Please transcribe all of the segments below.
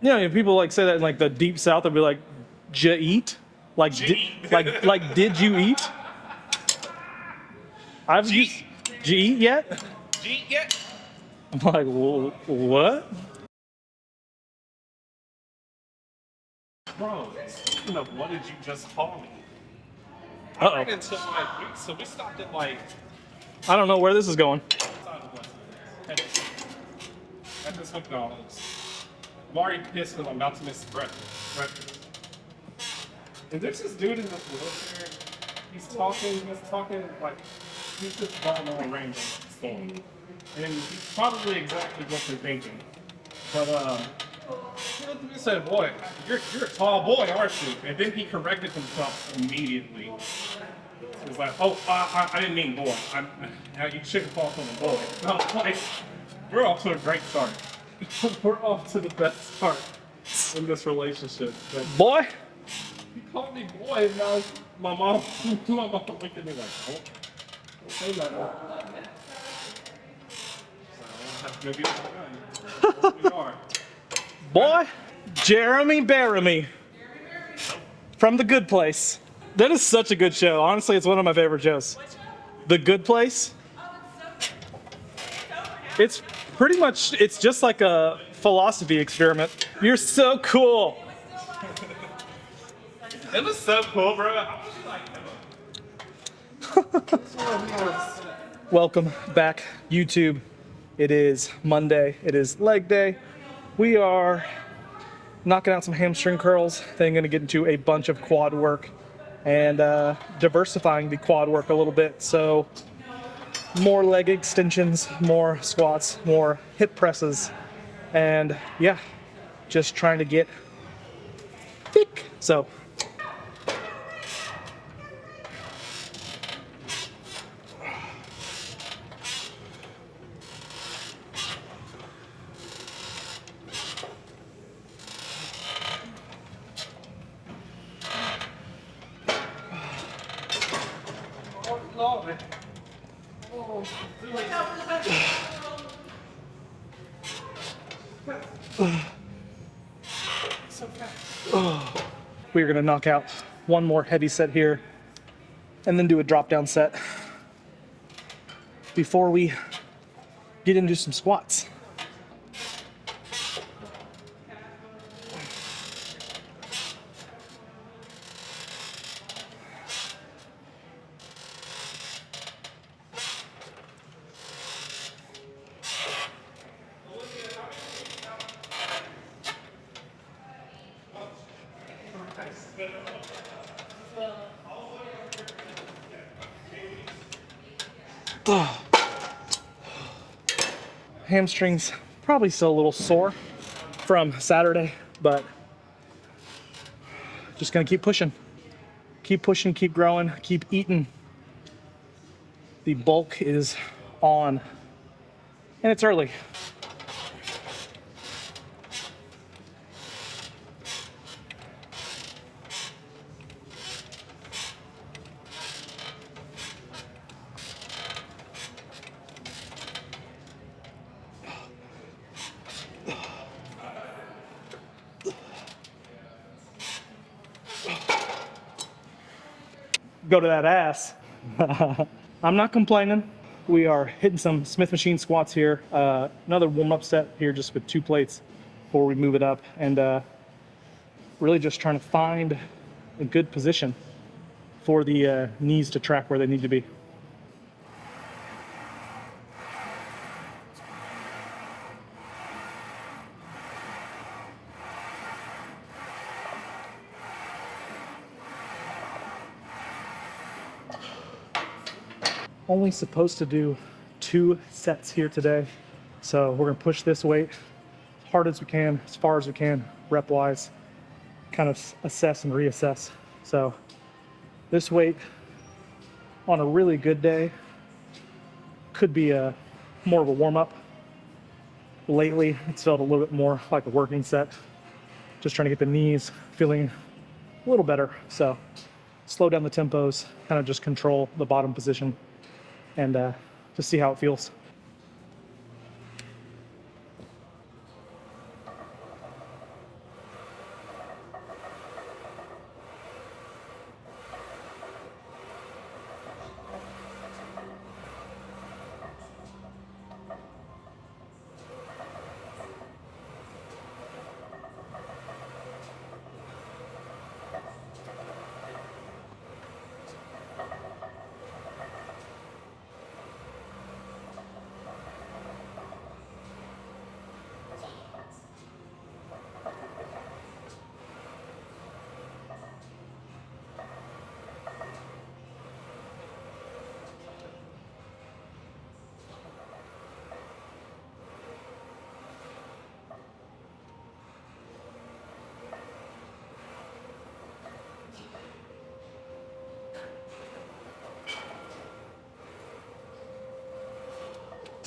know, people like say that in like the deep south, they'll be like, eat? Like, like, did you eat? I've used, did you eat yet? G yet? I'm like, what? Bro, speaking of what did you just call me? Uh-oh. I ran into like, so we stopped at like, I don't know where this is going. At this McDonald's. I'm already pissed because I'm about to miss breakfast. And there's this dude in this wheelchair. He's talking like, he's just going on random stuff. And he's probably exactly what you're thinking. But, he looked at me and said, boy, you're a tall boy, aren't you? And then he corrected himself immediately. He was like, oh, I didn't mean boy. You shouldn't call someone boy. And I was like, we're off to a great start. We're off to the best start in this relationship. But Boy? he called me boy, and now my mom looked at me like, oh, don't say that. So maybe we are. Boy? Jeremy Baramy. From The Good Place. That is such a good show. Honestly, it's one of my favorite shows. The Good Place. It's pretty much, it's just like a philosophy experiment. You're so cool. It was so cool, bro. I was like, Welcome back, YouTube. It is Monday. It is leg day. We are knocking out some hamstring curls. Then going to get into a bunch of quad work and diversifying the quad work a little bit. So more leg extensions, more squats, more hip presses, and yeah, just trying to get thick. So Lord. we're gonna knock out one more heavy set here and then do a drop down set before we get into some squats. Hamstrings probably still a little sore from Saturday, but just gonna keep pushing, keep growing, keep eating. The bulk is on, and it's early. Go to that ass. I'm not complaining. We are hitting some Smith machine squats here. Another warm-up set here just with 2 plates before we move it up, and really just trying to find a good position for the knees to track where they need to be. Only supposed to do 2 sets here today, so we're gonna push this weight as hard as we can, as far as we can, rep wise, kind of assess and reassess. So this weight on a really good day could be more of a warm-up. Lately it's felt a little bit more like a working set, just trying to get the knees feeling a little better. So slow down the tempos, kind of just control the bottom position, and just see how it feels.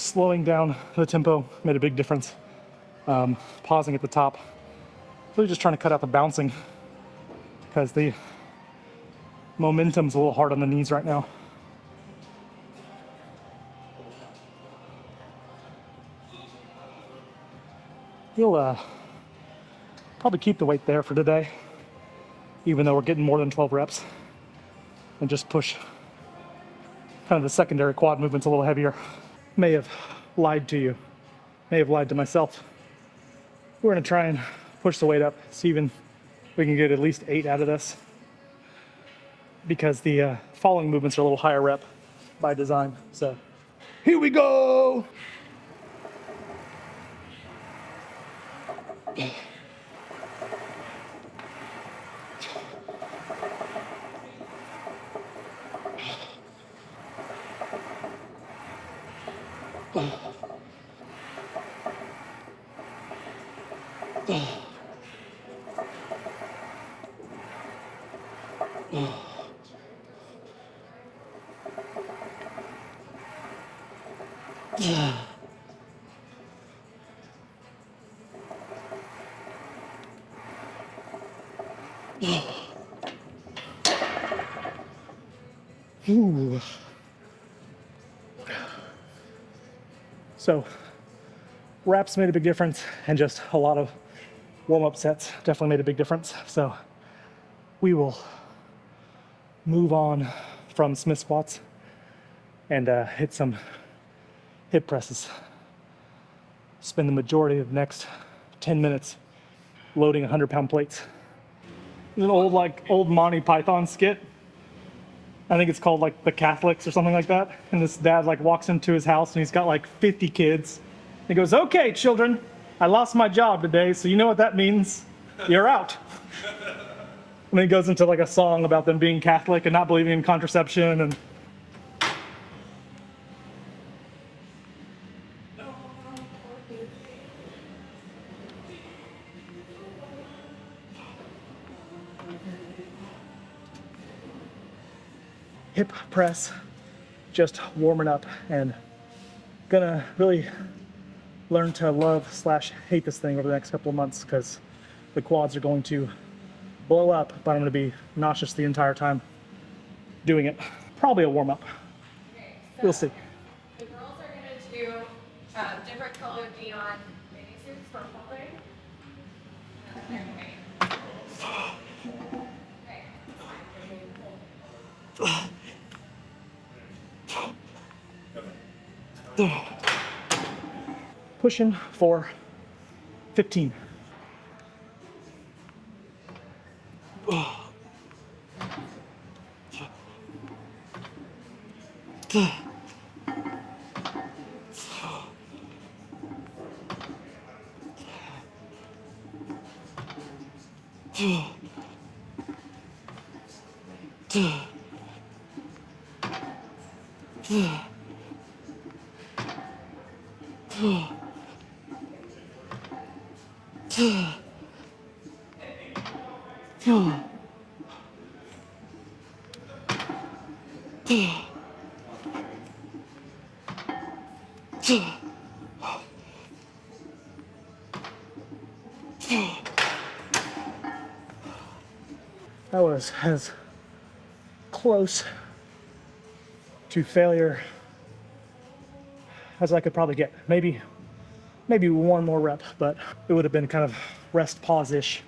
slowing down the tempo made a big difference. Pausing at the top. Really just trying to cut out the bouncing because the momentum's a little hard on the knees right now. We'll probably keep the weight there for today, even though we're getting more than 12 reps, and just push kind of the secondary quad movements a little heavier. May have lied to you, may have lied to myself. We're gonna try and push the weight up, see if we can get at least 8 out of this, because the following movements are a little higher rep by design. So here we go. Ooh. So reps made a big difference, and just a lot of warm-up sets definitely made a big difference. So we will move on from Smith squats and hit some hip presses. Spend the majority of the next 10 minutes loading 100-pound plates. There's an old Monty Python skit. I think it's called like The Catholics or something like that. And this dad like walks into his house and he's got like 50 kids. He goes, "Okay, children, I lost my job today, so you know what that means. You're out." And then he goes into like a song about them being Catholic and not believing in contraception and hip press, just warming up, and gonna really learn to love / hate this thing over the next couple of months, because the quads are going to blow up, but I'm gonna be nauseous the entire time doing it. Probably a warm up. Okay, so We'll see. the girls are gonna do different colored neon bathing suits for holding. Pushing for 15. That was as close to failure as I could probably get. Maybe one more rep, but it would have been kind of rest pause-ish.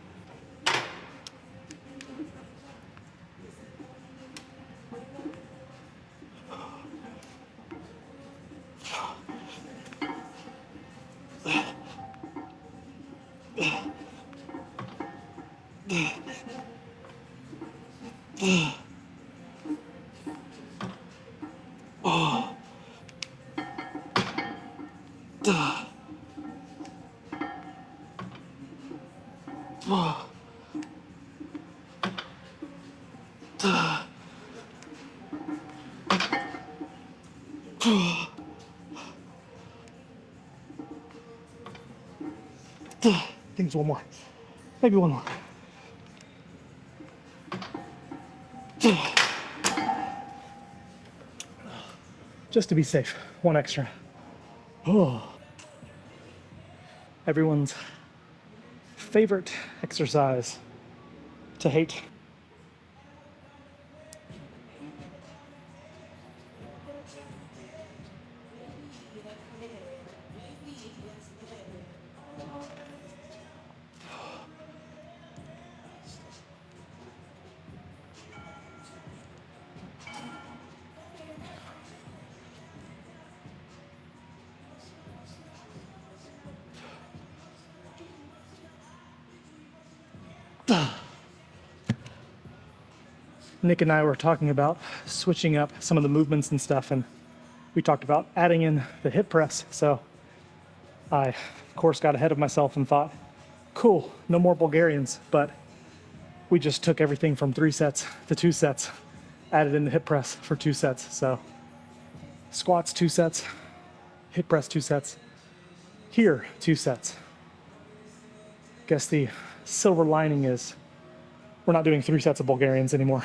I think it's one more. Maybe one more. Just to be safe, one extra. Everyone's favorite exercise to hate. Nick and I were talking about switching up some of the movements and stuff, and we talked about adding in the hip press. So I, of course, got ahead of myself and thought, cool, no more Bulgarians, but we just took everything from 3 sets to 2 sets, added in the hip press for 2 sets. So squats 2 sets, hip press 2 sets, here 2 sets. Guess the silver lining is we're not doing 3 sets of Bulgarians anymore.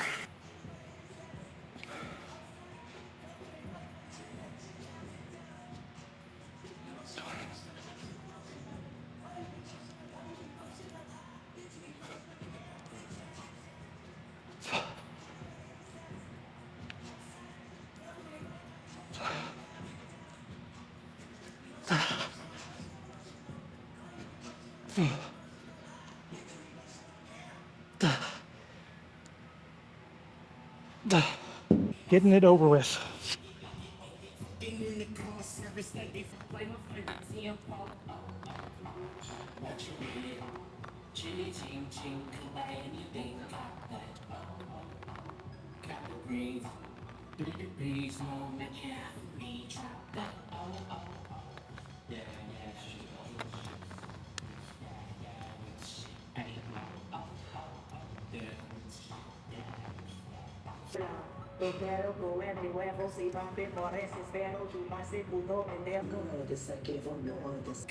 Getting it over with. Eu quero go everywhere, você vai ver floresta, espero que vai ser tudo entender. Não disse que vou não disse.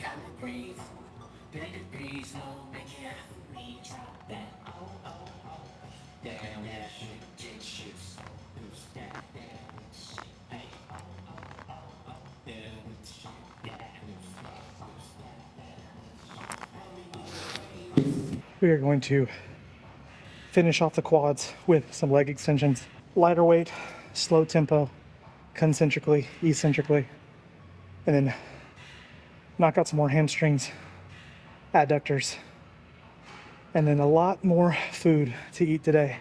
We are going to finish off the quads with some leg extensions. Lighter weight, slow tempo, concentrically, eccentrically, and then knock out some more hamstrings, adductors, and then a lot more food to eat today.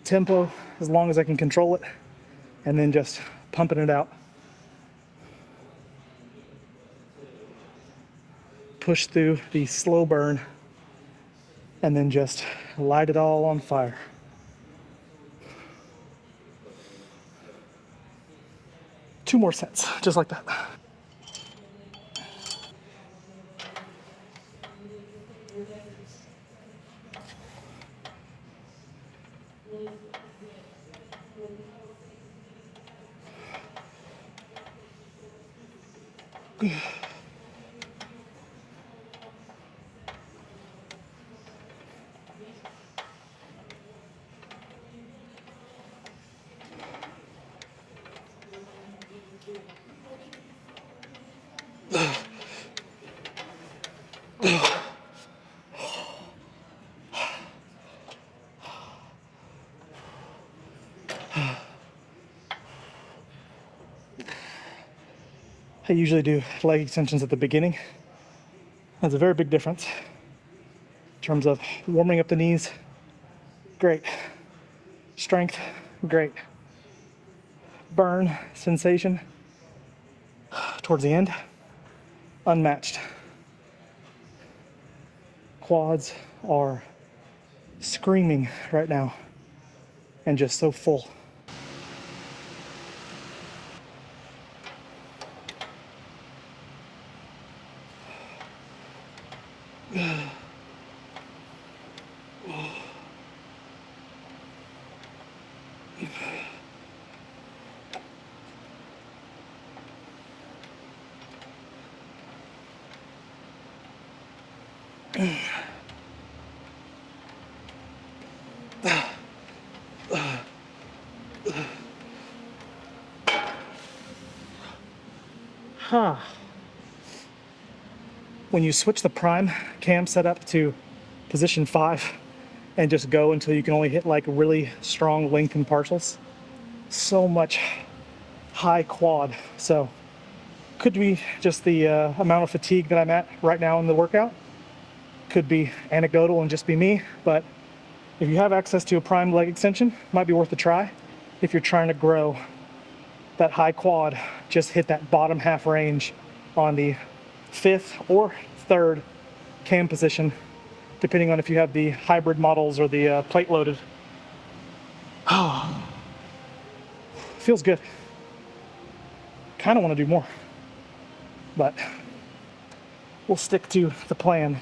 Tempo as long as I can control it, and then just pumping it out. Push through the slow burn and then just light it all on fire. Two more sets, just like that. I usually do leg extensions at the beginning. That's a very big difference in terms of warming up the knees. Great. Strength, great. Burn sensation towards the end, unmatched. quads are screaming right now and just so full. Huh. When you switch the prime cam setup to position 5 and just go until you can only hit like really strong lengthened partials, so much high quad. So could be just the amount of fatigue that I'm at right now in the workout. Could be anecdotal and just be me, but if you have access to a prime leg extension, might be worth a try. If you're trying to grow that high quad, just hit that bottom half range on the 5th or 3rd cam position, depending on if you have the hybrid models or the plate loaded. Oh, feels good. Kind of want to do more, but we'll stick to the plan.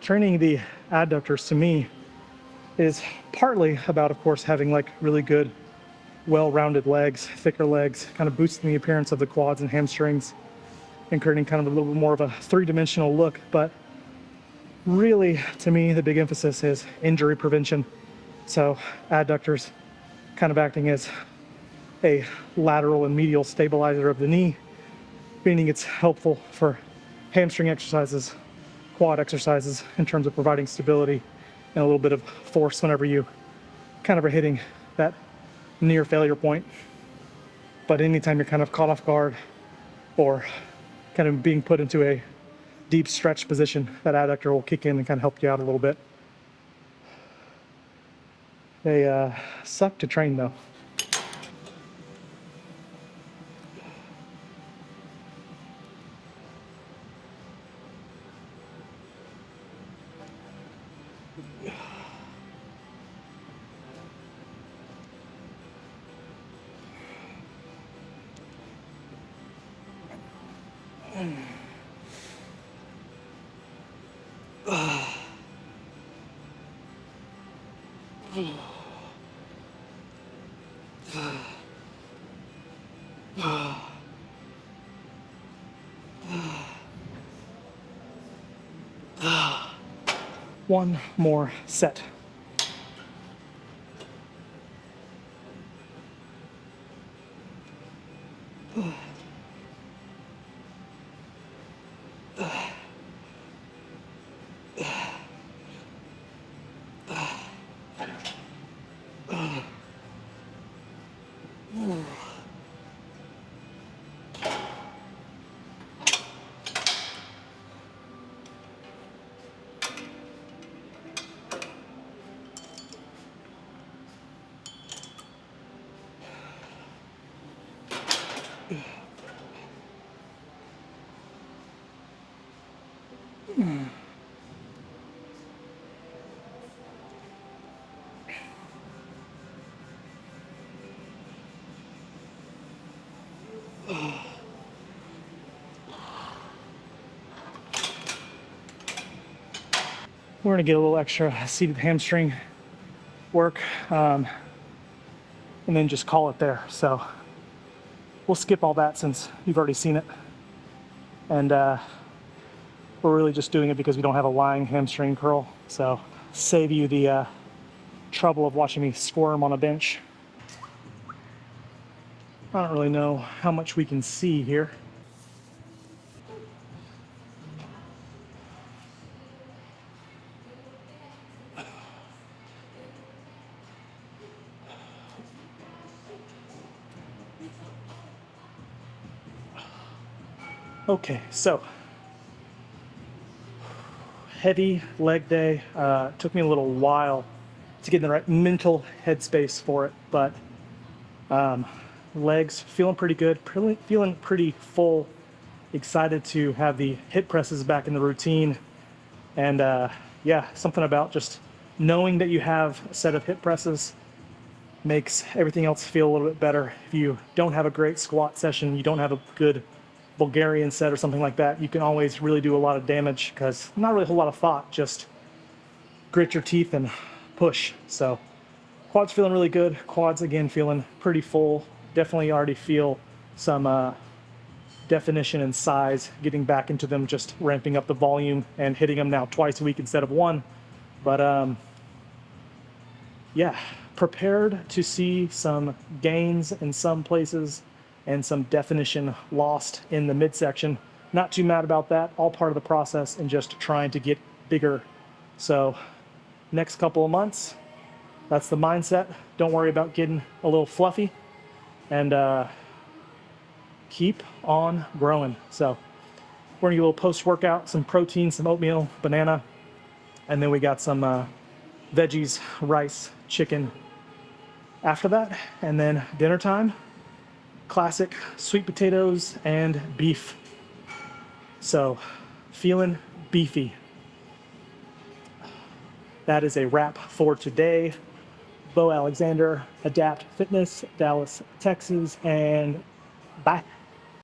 Training the adductors to me is partly about, of course, having like really good, well-rounded legs, thicker legs, kind of boosting the appearance of the quads and hamstrings and creating kind of a little bit more of a three-dimensional look. But really, to me, the big emphasis is injury prevention. So adductors kind of acting as a lateral and medial stabilizer of the knee, meaning it's helpful for hamstring exercises, quad exercises in terms of providing stability and a little bit of force whenever you kind of are hitting that near failure point. But anytime you're kind of caught off guard or kind of being put into a deep stretch position, that adductor will kick in and kind of help you out a little bit. They suck to train though. One more set. We're gonna get a little extra seated hamstring work and then just call it there. So we'll skip all that since you've already seen it. And we're really just doing it because we don't have a lying hamstring curl. So save you the trouble of watching me squirm on a bench. I don't really know how much we can see here. Okay, so heavy leg day. Took me a little while to get in the right mental headspace for it, but legs feeling pretty good, feeling pretty full. Excited to have the hip presses back in the routine, and yeah, something about just knowing that you have a set of hip presses makes everything else feel a little bit better. If you don't have a great squat session, you don't have a good Bulgarian set or something like that, you can always really do a lot of damage because not really a whole lot of thought, just grit your teeth and push. So quads feeling really good. Quads again feeling pretty full. Definitely already feel some definition and size getting back into them, just ramping up the volume and hitting them now twice a week instead of one. But yeah, prepared to see some gains in some places and some definition lost in the midsection. Not too mad about that, all part of the process and just trying to get bigger. So next couple of months, that's the mindset. Don't worry about getting a little fluffy, and keep on growing. So we're gonna get a little post-workout, some protein, some oatmeal, banana, and then we got some veggies, rice, chicken after that. And then dinner time, classic sweet potatoes and beef. So feeling beefy. That is a wrap for today. Bo Alexander, Adapt Fitness, Dallas, Texas, and bye.